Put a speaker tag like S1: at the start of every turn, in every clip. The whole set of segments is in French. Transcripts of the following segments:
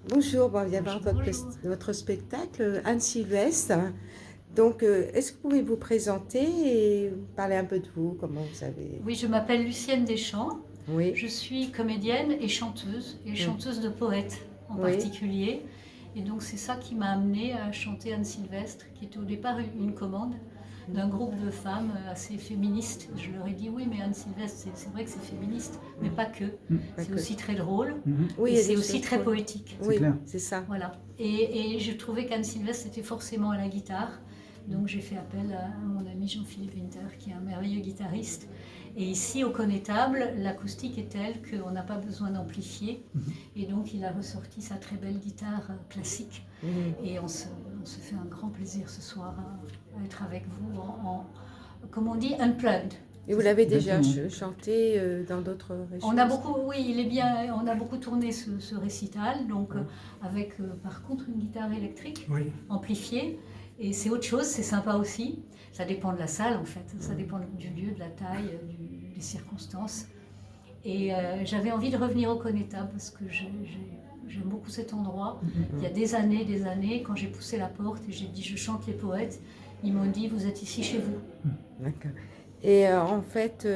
S1: Bonjour, bon, on vient voir
S2: Bonjour, bonjour.
S1: votre spectacle, Anne Sylvestre. Donc, est-ce que vous pouvez vous présenter et parler un peu de vous, comment vous avez...
S2: Oui, je m'appelle Lucienne Deschamps.
S1: Oui,
S2: Je suis comédienne et chanteuse de poètes en
S1: oui,
S2: particulier. Et donc c'est ça qui m'a amenée à chanter Anne Sylvestre, qui était au départ une commande d'un groupe de femmes assez féministes. Je leur ai dit oui, mais Anne Sylvestre, c'est vrai que c'est féministe, mais pas que.
S1: pas
S2: C'est
S1: que-
S2: aussi très drôle
S1: oui, il
S2: et
S1: y a
S2: c'est
S1: des
S2: aussi
S1: choses
S2: très
S1: drôles.
S2: poétique.
S1: Oui,
S3: clair.
S1: c'est ça.
S2: Voilà. Et je trouvais qu'Anne Sylvestre était forcément à la guitare. Donc j'ai fait appel à mon ami Jean-Philippe Winter, qui est un merveilleux guitariste. Et ici, au Connétable, l'acoustique est telle qu'on n'a pas besoin d'amplifier. Et donc il a ressorti sa très belle guitare classique. Et on se fait un grand plaisir ce soir à être avec vous comme on dit, unplugged.
S1: Et vous l'avez déjà
S3: Exactement.
S1: chanté dans d'autres régions?
S2: On a beaucoup, oui, il est bien. On a beaucoup tourné ce récital, donc avec par contre une guitare électrique
S3: Oui.
S2: amplifiée. Et c'est autre chose, c'est sympa aussi. Ça dépend de la salle en fait, ça dépend du lieu, de la taille, des circonstances. Et j'avais envie de revenir au Connétable parce que j'aime beaucoup cet endroit. Il y a des années, quand j'ai poussé la porte et j'ai dit je chante les poètes, ils m'ont dit vous êtes ici chez vous.
S1: D'accord. Et en fait,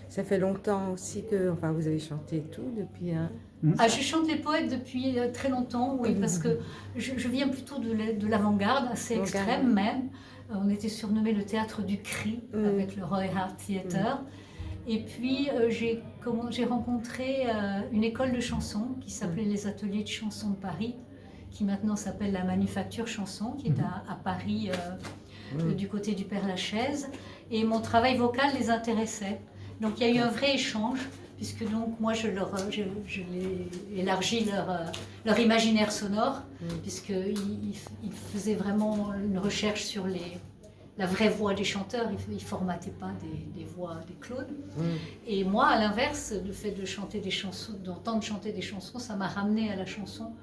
S1: ça fait longtemps aussi que, enfin, vous avez chanté tout depuis un...
S2: Ah, je chante les poètes depuis très longtemps, oui, parce que je viens plutôt de l'avant-garde, assez extrême même. On était surnommé le théâtre du cri avec le Roy Hart Theatre. Et puis j'ai rencontré une école de chansons qui s'appelait les Ateliers de chansons de Paris, qui maintenant s'appelle la Manufacture Chanson, qui est à Paris, du côté du Père-Lachaise. Et mon travail vocal les intéressait. Donc il y a eu un vrai échange, puisque donc moi je l'ai élargi leur imaginaire sonore, puisqu'ils faisaient vraiment une recherche sur la vraie voix des chanteurs, ils ne formataient pas des voix des clones. Et moi, à l'inverse, le fait de chanter des chansons, d'entendre chanter des chansons, ça m'a ramené à la chanson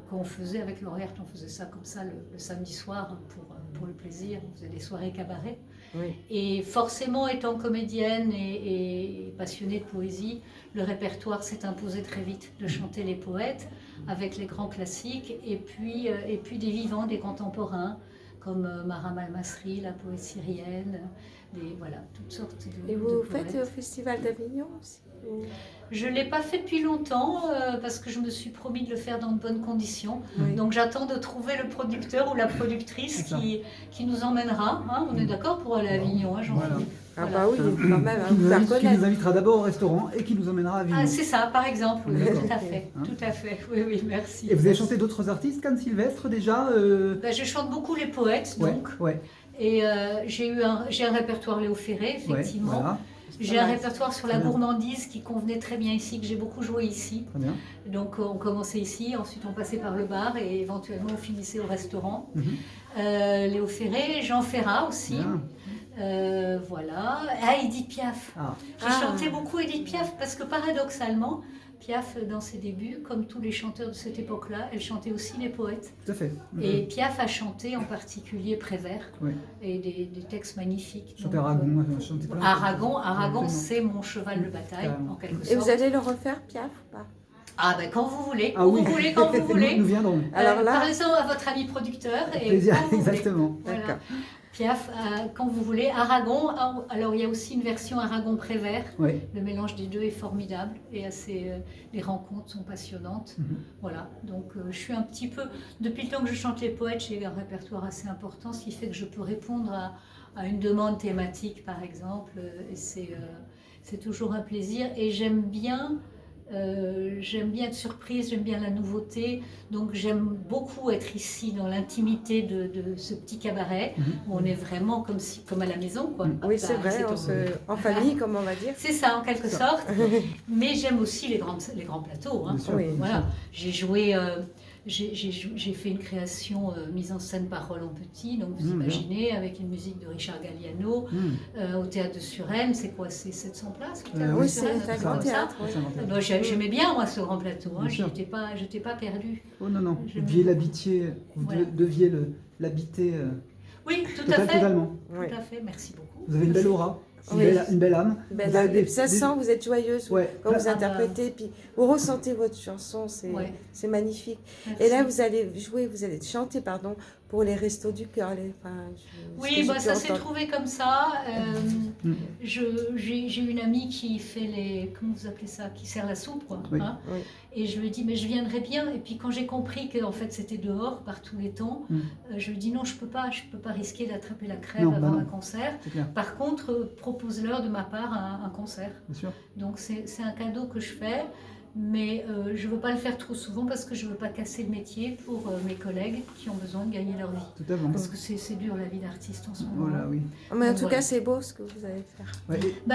S2: qu'on faisait avec Lauriert. On faisait ça comme ça le samedi soir pour le plaisir, on faisait des soirées cabaret.
S1: Oui.
S2: Et forcément, étant comédienne et passionnée de poésie, le répertoire s'est imposé très vite de chanter les poètes avec les grands classiques et puis des vivants, des contemporains, comme Maram Al-Masri, la poète syrienne, voilà, toutes sortes de
S1: Et vous
S2: de
S1: faites
S2: poètes.
S1: au Festival d'Avignon aussi?
S2: Je ne l'ai pas fait depuis longtemps parce que je me suis promis de le faire dans de bonnes conditions.
S1: Oui.
S2: Donc j'attends de trouver le producteur ou la productrice qui nous emmènera. Hein, on est d'accord pour aller à Avignon, hein, Jean-Philippe?
S1: Ah
S2: Voilà.
S1: bah oui, quand même, hein,
S3: Qui
S1: vous
S3: nous,
S1: faire
S3: qui nous
S1: connaître.
S3: invitera d'abord au restaurant et qui nous emmènera à Avignon.
S2: Ah, c'est ça, par exemple, oui,
S3: D'accord.
S2: tout à fait,
S3: Hein.
S2: tout à fait, oui, merci.
S3: Et vous avez chanté d'autres artistes qu'Anne Sylvestre déjà
S2: Ben, je chante beaucoup les poètes,
S3: Ouais,
S2: donc,
S3: ouais,
S2: et j'ai un répertoire Léo Ferré, effectivement.
S3: Ouais, voilà,
S2: J'ai un répertoire sur la
S3: Très bien.
S2: gourmandise qui convenait très bien ici, que j'ai beaucoup joué ici.
S3: très bien.
S2: Donc on commençait ici, ensuite on passait par le bar et éventuellement on finissait au restaurant. Léo Ferré, Jean Ferrat aussi.
S3: Bien.
S2: Voilà. Ah, Edith Piaf.
S3: Ah,
S2: J'ai chanté beaucoup Edith Piaf parce que paradoxalement, Piaf, dans ses débuts, comme tous les chanteurs de cette époque-là, elle chantait aussi les poètes.
S3: tout à fait.
S2: Et Piaf a chanté en particulier Prévert
S3: Ouais.
S2: et des textes magnifiques.
S3: Chanté
S2: Donc,
S3: Aragon, chanté plein.
S2: Aragon,
S3: Absolument.
S2: c'est mon cheval de bataille,
S3: Carrément.
S2: en quelque
S1: Et vous
S2: sorte.
S1: allez le refaire, Piaf, ou pas?
S2: Ah ben quand vous voulez,
S3: Ah
S2: où
S3: oui.
S2: vous voulez, quand vous voulez.
S3: Nous viendrons.
S1: Alors là-
S2: Parlez-en à votre ami producteur et
S3: Plaisir,
S2: quand vous voulez.
S3: exactement.
S2: Voilà.
S1: D'accord.
S2: Piaf, quand vous voulez. Aragon, alors il y a aussi une version Aragon-Prévert.
S3: Oui.
S2: Le mélange des deux est formidable et les rencontres sont passionnantes. Voilà, donc je suis un petit peu... Depuis le temps que je chante les poètes, j'ai un répertoire assez important, ce qui fait que je peux répondre à une demande thématique, par exemple. Et c'est toujours un plaisir. Et j'aime bien être surprise, j'aime bien la nouveauté, donc j'aime beaucoup être ici dans l'intimité de ce petit cabaret où on est vraiment comme à la maison, quoi.
S1: Oui,
S2: Hop,
S1: c'est
S2: bah,
S1: vrai, en famille, comme on va dire.
S2: c'est ça en quelque sorte, mais j'aime aussi les grands plateaux. Hein.
S3: Bien sûr,
S1: Oui.
S3: bien
S2: Voilà,
S3: sûr.
S2: j'ai joué, j'ai fait une création mise en scène par Roland Petit, donc vous imaginez, avec une musique de Richard Galliano, au théâtre de Suresnes, c'est quoi, c'est 700 places le théâtre de
S1: Oui,
S2: Suresnes,
S1: c'est un
S2: truc
S1: grand
S2: comme ça.
S1: théâtre. oui.
S3: C'est inventé.
S2: Bah, j'aimais bien moi ce grand plateau, hein.
S3: Bien sûr.
S2: J'étais pas perdue.
S3: Oh non, non,
S2: Je-
S3: vous deviez l'habiter, vous
S2: Voilà.
S3: deviez l'habiter
S2: Oui, tout à fait.
S3: totalement.
S2: Tout
S1: Oui.
S2: à fait, merci beaucoup.
S3: Vous avez une belle aura. Une belle âme.
S1: Ben,
S3: Vous avez
S1: ça sent, vous êtes joyeuse
S3: Ouais.
S1: quand vous
S2: Ah,
S1: interprétez, puis vous ressentez votre chanson,
S2: Ouais.
S1: c'est magnifique.
S2: Merci.
S1: Et là, vous allez chanter, pardon, pour les restos du cœur.
S2: Oui, bah, ça s'est trouvé comme ça.
S3: Mm.
S2: J'ai une amie qui fait comment vous appelez ça, qui sert la soupe, quoi.
S3: Oui.
S2: Hein.
S1: Oui.
S2: Et je lui ai dit, mais je viendrai bien. Et puis quand j'ai compris que en fait c'était dehors par tous les temps, je lui ai dit non, je peux pas risquer d'attraper la crève
S3: Non,
S2: avant
S3: bah non.
S2: un concert.
S3: C'est clair,
S2: Par contre, propose-leur de ma part un concert.
S3: bien sûr.
S2: Donc c'est un cadeau que je fais. Mais je ne veux pas le faire trop souvent parce que je ne veux pas casser le métier pour mes collègues qui ont besoin de gagner leur vie.
S3: Tout à fait.
S2: Parce que c'est dur la vie d'artiste en ce moment.
S3: Voilà, oui.
S1: Mais en
S2: Donc,
S1: tout
S2: voilà.
S1: cas, c'est beau ce que vous allez faire.
S3: Ouais,
S2: Bah,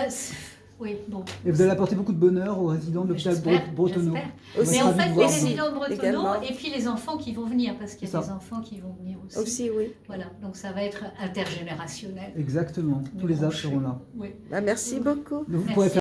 S2: oui, bon.
S3: et vous allez apporter beaucoup de bonheur aux résidents de l'hôpital
S2: J'espère,
S3: Bretonneau.
S2: j'espère.
S1: Aussi.
S2: Mais
S3: On
S2: en
S3: sera
S2: fait,
S3: ravis de
S2: les
S3: voir.
S2: résidents de Bretonneau
S1: Également.
S2: et puis les enfants qui vont venir, parce qu'il y
S3: C'est
S2: a
S3: ça.
S2: des enfants qui vont venir aussi.
S1: Aussi, oui.
S2: Voilà, donc ça va être intergénérationnel.
S3: Exactement. Tous les âges seront là.
S2: Oui.
S1: Bah, merci beaucoup.
S3: Donc vous
S2: Merci.
S3: pourrez faire